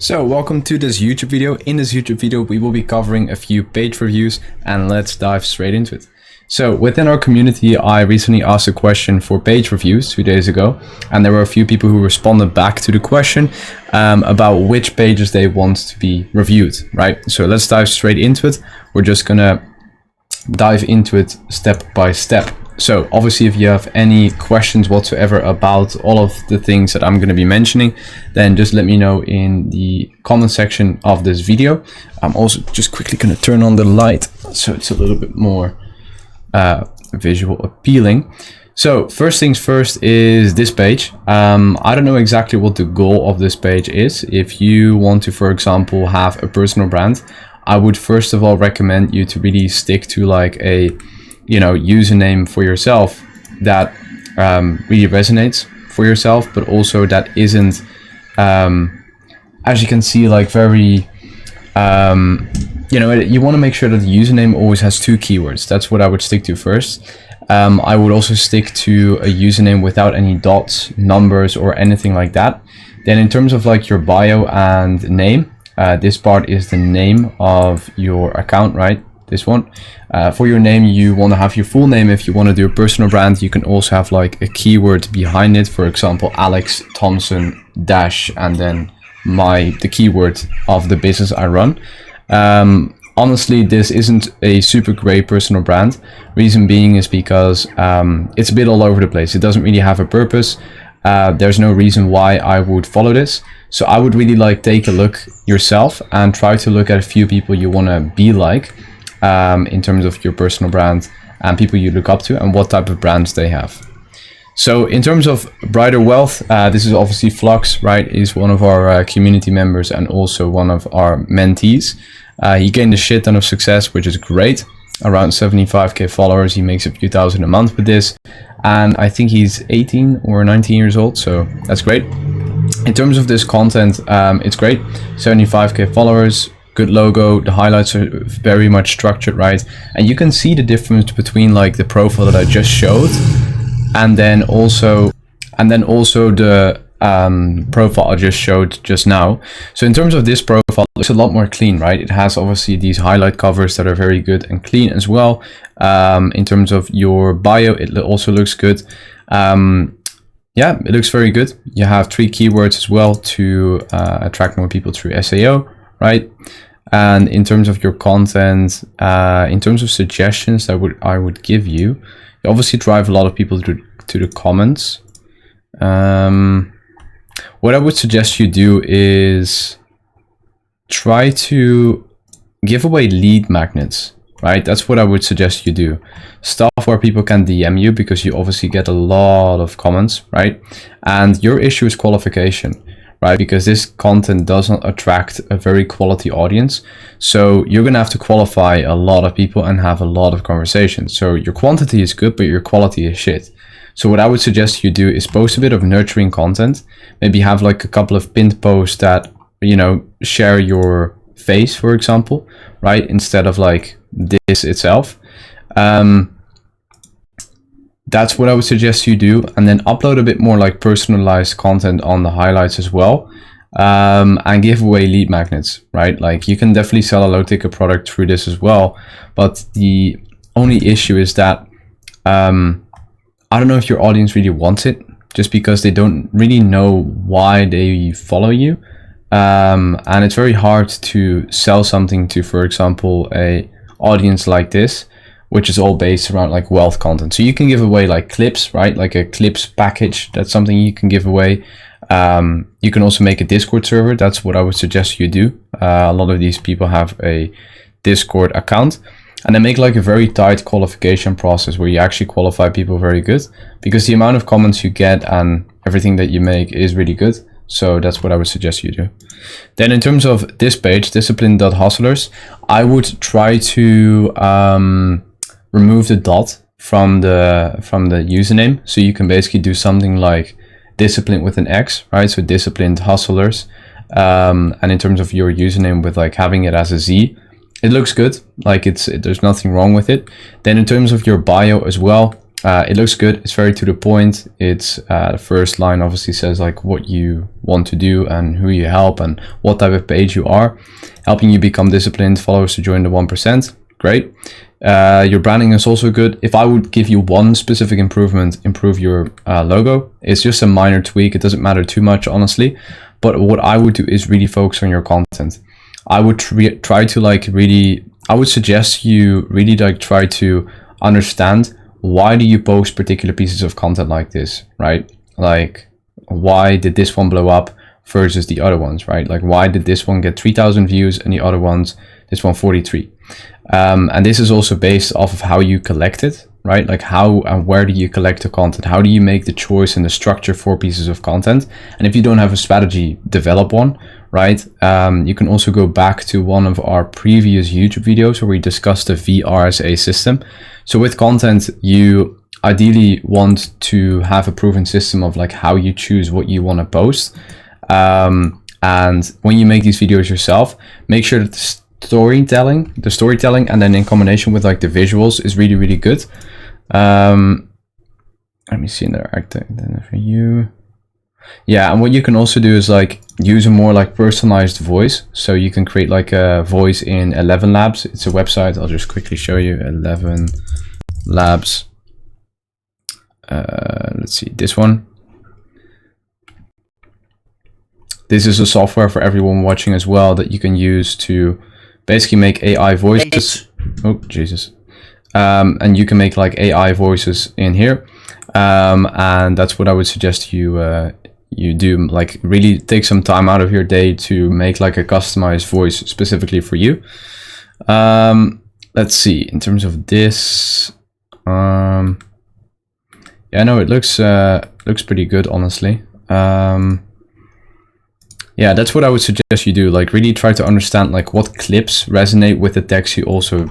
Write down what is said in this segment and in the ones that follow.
So welcome to this YouTube video. In this YouTube video, we will be covering a few page reviews and let's dive straight into it. So within our community, I recently asked a question for page reviews 2 days ago, and there were a few people who responded back to the question about which pages they want to be reviewed, right? So let's dive straight into it. We're just gonna dive into it step by step. So obviously, if you have any questions whatsoever about all of the things that I'm going to be mentioning, then just let me know in the comment section of this video. I'm also just quickly going to turn on the light so it's a little bit more visual appealing. So first things first is this page. I don't know exactly what the goal of this page is. If you want to, for example, have a personal brand, I would first of all recommend you to really stick to like a username for yourself that really resonates for yourself, but also that isn't, as you can see, like very, you want to make sure that the username always has 2 keywords. That's what I would stick to first. I would also stick to a username without any dots, numbers, or anything like that. Then in terms of like your bio and name, this part is the name of your account, right? This one. For your name, you want to have your full name. If you want to do a personal brand, you can also have like a keyword behind it. For example, Alex Thompson dash and then the keyword of the business I run. Honestly, this isn't a super great personal brand. Reason being is because it's a bit all over the place. It doesn't really have a purpose. There's no reason why I would follow this. So I would really like take a look yourself and try to look at a few people you want to be like. In terms of your personal brand and people you look up to and what type of brands they have. So in terms of Brighter Wealth, this is obviously Flux, right? He's one of our community members and also one of our mentees. He gained a shit ton of success, which is great. Around 75k followers. He makes a few thousand a month with this. And I think he's 18 or 19 years old, so that's great. In terms of this content, it's great. 75k followers. Good logo, the highlights are very much structured, right? And you can see the difference between like the profile that I just showed and then also the profile I just showed just now. So in terms of this profile, it looks a lot more clean, right? It has obviously these highlight covers that are very good and clean as well. In terms of your bio, it also looks good. Yeah, it looks very good. You have 3 keywords as well to attract more people through SEO, right? And in terms of your content, in terms of suggestions that I would give you, you obviously drive a lot of people to the comments. What I would suggest you do is try to give away lead magnets, right? That's what I would suggest you do. Stuff where people can DM you because you obviously get a lot of comments, right? And your issue is qualification. Right, because this content does not attract a very quality audience. So you're gonna have to qualify a lot of people and have a lot of conversations. So your quantity is good, but your quality is shit. So what I would suggest you do is post a bit of nurturing content. Maybe have like a couple of pinned posts that, share your face, for example, right? Instead of like this itself. That's what I would suggest you do, and then upload a bit more like personalized content on the highlights as well, and give away lead magnets, right? Like you can definitely sell a low ticket product through this as well, but the only issue is that I don't know if your audience really wants it, just because they don't really know why they follow you, and it's very hard to sell something to, for example, a audience like this, which is all based around like wealth content. So you can give away like clips, right? Like a clips package. That's something you can give away. You can also make a Discord server. That's what I would suggest you do. A lot of these people have a Discord account, and then make like a very tight qualification process where you actually qualify people very good, because the amount of comments you get and everything that you make is really good. So that's what I would suggest you do. Then in terms of this page, discipline.hustlers, I would try to remove the dot from the username, so you can basically do something like discipline with an X, right? So disciplined hustlers, and in terms of your username with like having it as a Z, it looks good. Like there's nothing wrong with it. Then in terms of your bio as well, It looks good. It's very to the point. It's the first line obviously says like what you want to do and who you help and what type of page you are, helping you become disciplined followers to join the 1%. Great. Your branding is also good. If I would give you one specific improvement, improve your logo. It's just a minor tweak. It doesn't matter too much, honestly. But what I would do is really focus on your content. I would try to like really, I would suggest you really like try to understand why do you post particular pieces of content like this, right? Like, why did this one blow up versus the other ones, right? Like, why did this one get 3,000 views and the other ones, this one 43? And this is also based off of how you collect it, right? Like how and where do you collect the content? How do you make the choice and the structure for pieces of content? And if you don't have a strategy, develop one, right? You can also go back to one of our previous YouTube videos where we discussed the VRSA system. So with content, you ideally want to have a proven system of like how you choose what you want to post. And when you make these videos yourself, make sure that the storytelling and then in combination with like the visuals is really, really good. Let me see another actor for you. Yeah, and what you can also do is like use a more like personalized voice. So you can create like a voice in 11 Labs. It's a website. I'll just quickly show you 11 Labs. Let's see this one. This is a software for everyone watching as well that you can use to basically make AI voices. Oh, Jesus. And you can make like AI voices in here. And that's what I would suggest you do, like really take some time out of your day to make like a customized voice specifically for you. Let's see, in terms of this, yeah, no, it looks pretty good, honestly. Yeah, that's what I would suggest you do, like really try to understand like what clips resonate with the text you also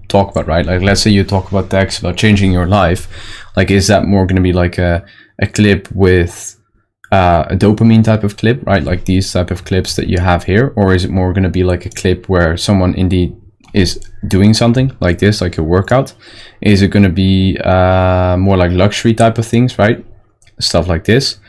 talk about, right? Like let's say you talk about text about changing your life, like is that more going to be like a clip with a dopamine type of clip, right? Like these type of clips that you have here, or is it more going to be like a clip where someone indeed is doing something like this, like a workout? Is it going to be more like luxury type of things, right? Stuff like this.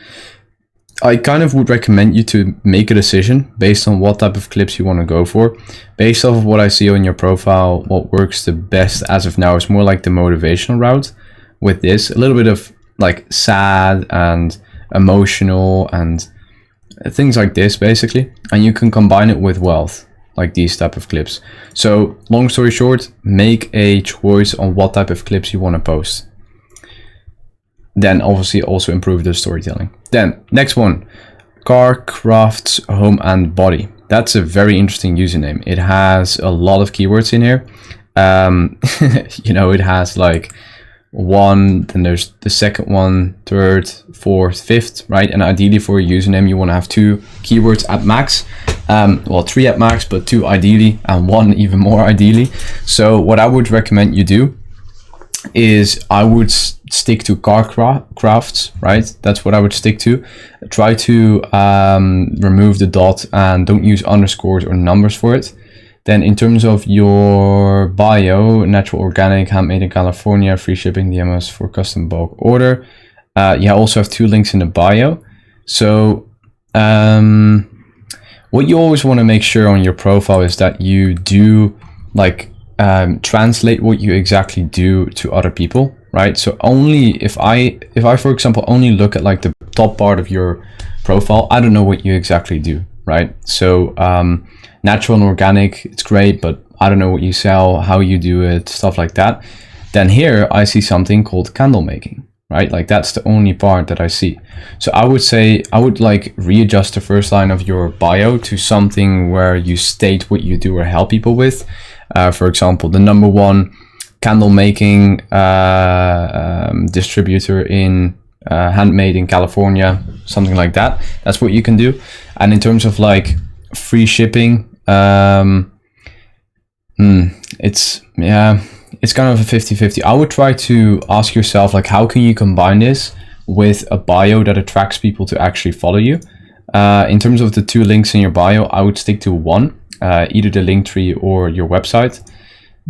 I kind of would recommend you to make a decision based on what type of clips you want to go for. Based off of what I see on your profile, what works the best as of now is more like the motivational route with this. A little bit of like sad and emotional and things like this basically. And you can combine it with wealth, like these type of clips. So long story short, make a choice on what type of clips you want to post. Then obviously also improve the storytelling. Then next one, car, crafts, home and body. That's a very interesting username. It has a lot of keywords in here. You know, it has like one, then there's the second one, third, fourth, fifth, right? And ideally for a username, you want to have 2 keywords at max. Well, 3 at max, but 2 ideally, and 1 even more ideally. So what I would recommend you do is I would stick to car crafts, right? That's what I would stick to. Try to remove the dot and don't use underscores or numbers for it. Then in terms of your bio, natural, organic, handmade in California, free shipping, DMS for custom bulk order. You also have 2 links in the bio. So what you always want to make sure on your profile is that you do like translate what you exactly do to other people, right? So only if I for example only look at like the top part of your profile, I don't know what you exactly do, right? So natural and organic, it's great, but I don't know what you sell, how you do it, stuff like that. Then here I see something called candle making, right? Like that's the only part that I see. So I would say I would like readjust the first line of your bio to something where you state what you do or help people with. For example, the number 1 candle making distributor in handmade in California, something like that. That's what you can do. And in terms of like free shipping, it's kind of a 50-50. I would try to ask yourself like, how can you combine this with a bio that attracts people to actually follow you? In terms of the 2 links in your bio, I would stick to 1. Either the link tree or your website.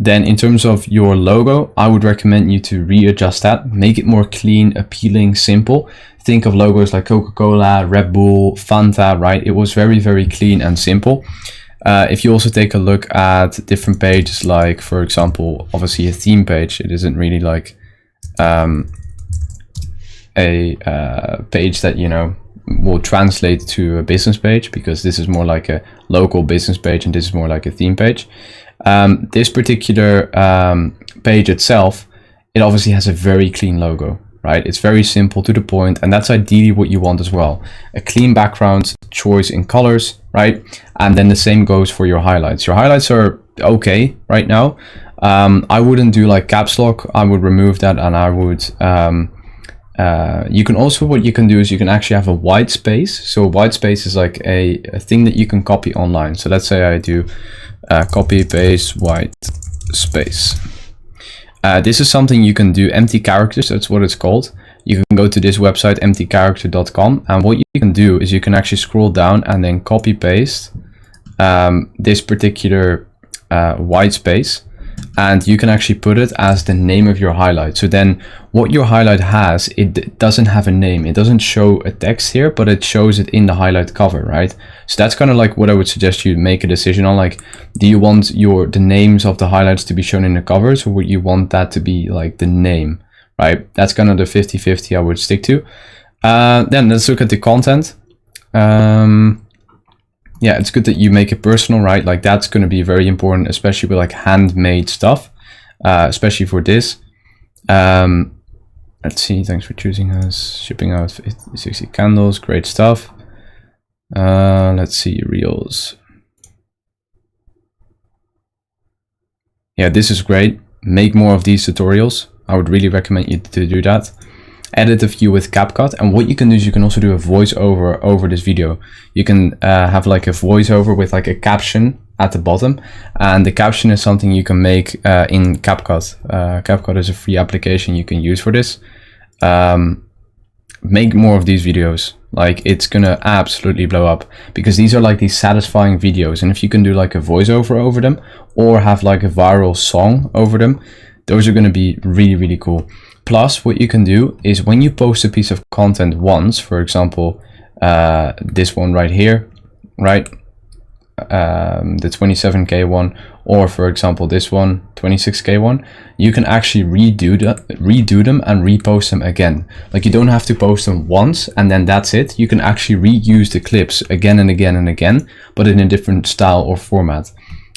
Then in terms of your logo, I would recommend you to readjust that, make it more clean, appealing, simple. Think of logos like Coca-Cola, Red Bull, Fanta, right? It was very, very clean and simple. If you also take a look at different pages, like for example, obviously a theme page, it isn't really like a page that, you know, will translate to a business page, because this is more like a local business page and this is more like a theme page. This particular page itself, it obviously has a very clean logo, right? It's very simple, to the point, and that's ideally what you want as well. A clean background, choice in colors, right? And then the same goes for your highlights. Your highlights are okay right now. I wouldn't do like caps lock. I would remove that, and I would you can also, what you can do is you can actually have a white space. So a white space is like a thing that you can copy online. So let's say I do copy paste white space. This is something you can do, empty characters, that's what it's called. You can go to this website, emptycharacter.com, and what you can do is you can actually scroll down and then copy paste this particular white space, and you can actually put it as the name of your highlight. So then what your highlight has, it doesn't have a name, it doesn't show a text here, but it shows it in the highlight cover, right? So that's kind of like what I would suggest you make a decision on. Like, do you want the names of the highlights to be shown in the covers, or would you want that to be like the name, right? That's kind of the 50-50 I would stick to. Then let's look at the content. Yeah, it's good that you make it personal, right? Like, that's going to be very important, especially with like handmade stuff, especially for this. Let's see, thanks for choosing us. Shipping out 60 candles, great stuff. Let's see, reels. Yeah, this is great. Make more of these tutorials. I would really recommend you to do that. Edit the view with CapCut, and what you can do is you can also do a voiceover over this video. You can have like a voiceover with like a caption at the bottom, and the caption is something you can make in CapCut. CapCut is a free application you can use for this. Make more of these videos. Like, it's gonna absolutely blow up, because these are like these satisfying videos, and if you can do like a voiceover over them or have like a viral song over them, those are gonna be really, really cool. Plus, what you can do is when you post a piece of content once, for example, this one right here, right? The 27K one, or for example, this one, 26K one, you can actually redo them and repost them again. Like, you don't have to post them once and then that's it. You can actually reuse the clips again and again and again, but in a different style or format.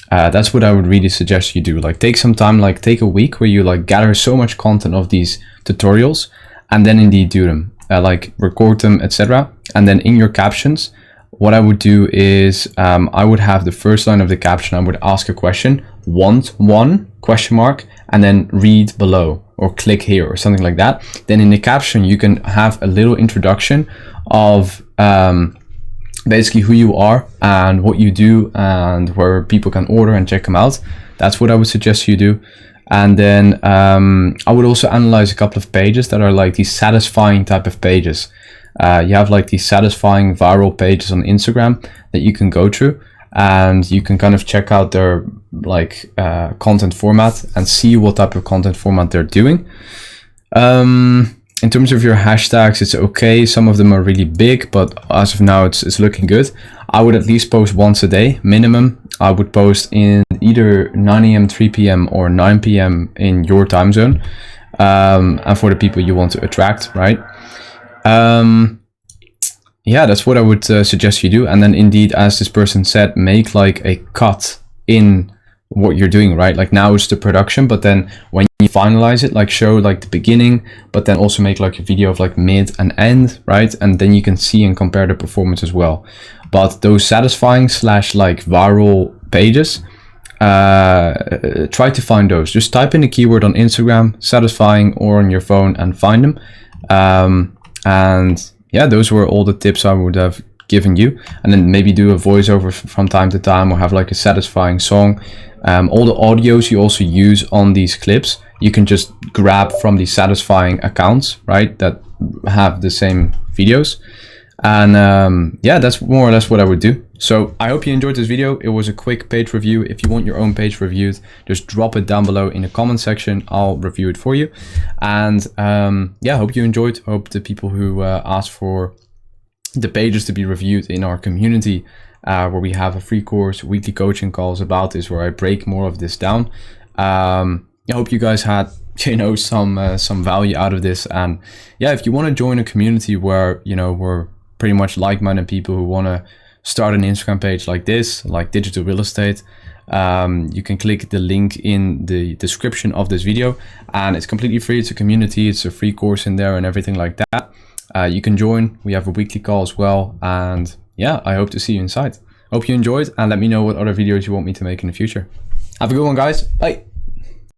That's what I would really suggest you do. Like, take some time, like take a week where you like gather so much content of these tutorials, and then indeed do them, like record them, etc. And then in your captions, what I would do is I would have the first line of the caption, I would ask a question, want one, question mark, and then read below or click here or something like that. Then in the caption, you can have a little introduction of basically who you are and what you do and where people can order and check them out. That's what I would suggest you do. And then I would also analyze a couple of pages that are like these satisfying type of pages. You have like these satisfying viral pages on Instagram that you can go through, and you can kind of check out their like content format and see what type of content format they're doing. In terms of your hashtags, it's okay. Some of them are really big, but as of now, it's looking good. I would at least post once a day, minimum. I would post in either 9 AM, 3 PM, or 9 PM in your time zone, and for the people you want to attract, right? Yeah, that's what I would suggest you do. And then indeed, as this person said, make like a cut in what you're doing, right? Like, now it's the production, but then when you finalize it, like show like the beginning, but then also make like a video of like mid and end, right? And then you can see and compare the performance as well. But those satisfying / like viral pages, try to find those. Just type in the keyword on Instagram, satisfying, or on your phone and find them. And yeah, those were all the tips I would have given you. And then maybe do a voiceover from time to time, or have like a satisfying song. All the audios you also use on these clips, you can just grab from these satisfying accounts, right, that have the same videos. And yeah, that's more or less what I would do. So I hope you enjoyed this video. It was a quick page review. If you want your own page reviewed, just drop it down below in the comment section. I'll review it for you. And yeah, I hope you enjoyed. Hope the people who asked for the pages to be reviewed in our community, where we have a free course, weekly coaching calls about this, where I break more of this down. I hope you guys had, you know, some value out of this. And yeah, if you want to join a community where, you know, we're pretty much like-minded people who want to start an Instagram page like this, like digital real estate, you can click the link in the description of this video, and it's completely free. It's a community, it's a free course in there and everything like that. You can join. We have a weekly call as well, and yeah, I hope to see you inside. Hope you enjoyed, and let me know what other videos you want me to make in the future. Have a good one, guys. Bye.